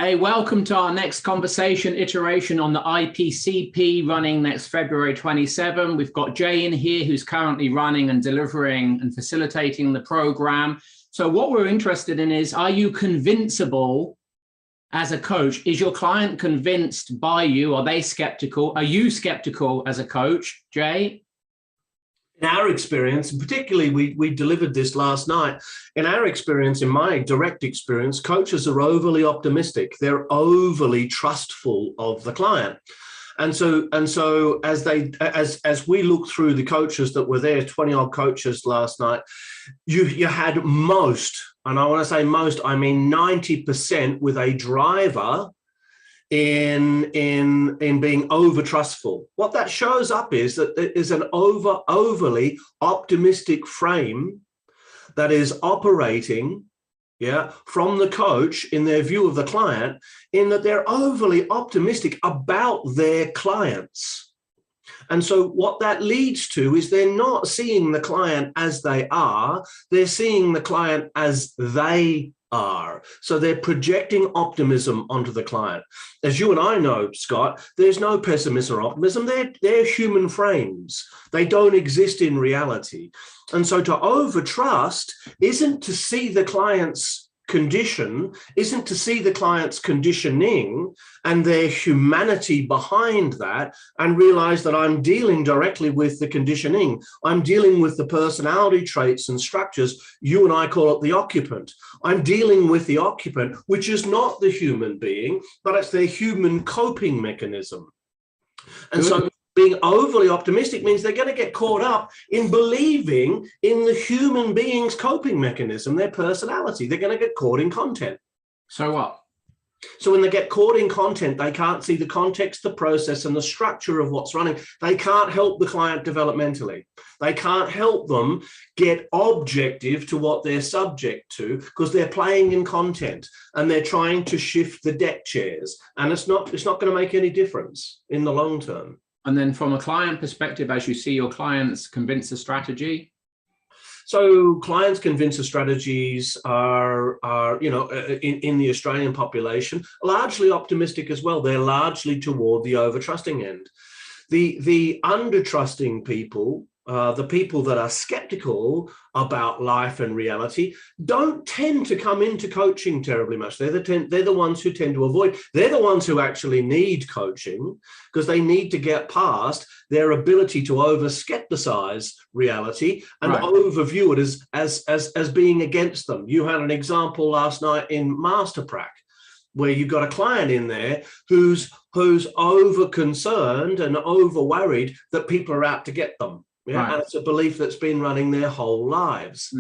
Hey, welcome to our next conversation iteration on the IPCP running next February 27. We've got Jay in here who's currently running and delivering and facilitating the program. So what we're interested in is, are you convincible as a coach? Is your client convinced by you? Are they skeptical? Are you skeptical as a coach, Jay? In our experience, and particularly we delivered this last night, in our experience, in my direct experience, coaches are overly optimistic. They're overly trustful of the client. And so as we look through the coaches that were there, 20 odd coaches last night, you had most, and I want to say most, I mean 90% with a driver in being over trustful. What that shows up is that there is an overly optimistic frame that is operating from the coach in their view of the client, in that they're overly optimistic about their clients. And so what that leads to is they're not seeing the client as they are, they're seeing the client as they are. So they're projecting optimism onto the client. As you and I know, Scott, there's no pessimism or optimism. They're human frames. They don't exist in reality. And so to overtrust isn't to see the client's condition, isn't to see the client's conditioning and their humanity behind that and realize that I'm dealing directly with the conditioning. I'm dealing with the personality traits and structures. You and I call it the occupant. I'm dealing with the occupant, which is not the human being, but it's their human coping mechanism. And so being overly optimistic means they're going to get caught up in believing in the human being's coping mechanism, their personality. They're going to get caught in content. So what? So when they get caught in content, they can't see the context, the process, and the structure of what's running. They can't help the client developmentally. They can't help them get objective to what they're subject to because they're playing in content and they're trying to shift the deck chairs. And it's not going to make any difference in the long term. And then from a client perspective, as you see your clients convince the strategy? So clients convince the strategies are in the Australian population, largely optimistic as well. They're largely toward the over-trusting end. The under-trusting people, the people that are skeptical about life and reality, don't tend to come into coaching terribly much. They're the ones who tend to avoid. They're the ones who actually need coaching because they need to get past their ability to over-skepticize reality and overview it as being against them. You had an example last night in Masterprac, where you've got a client in there who's over concerned and over worried that people are out to get them. And it's a belief that's been running their whole lives.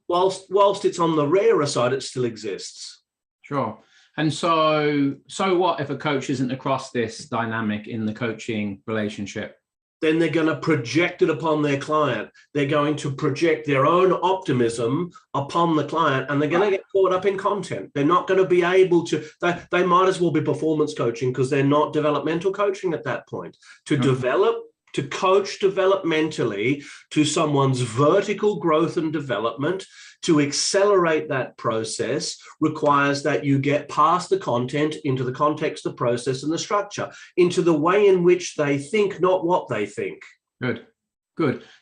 Whilst it's on the rarer side, it still exists. Sure. And so what if a coach isn't across this dynamic in the coaching relationship? Then they're going to project it upon their client. They're going to project their own optimism upon the client, and they're going to get caught up in content. They're not going to be able to, they might as well be performance coaching because they're not developmental coaching at that point. To coach developmentally to someone's vertical growth and development, to accelerate that process requires that you get past the content into the context, the process, and the structure, into the way in which they think, not what they think. Good.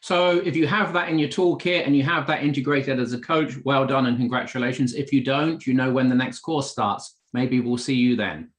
So if you have that in your toolkit and you have that integrated as a coach, well done and congratulations. If you don't, you know when the next course starts. Maybe we'll see you then.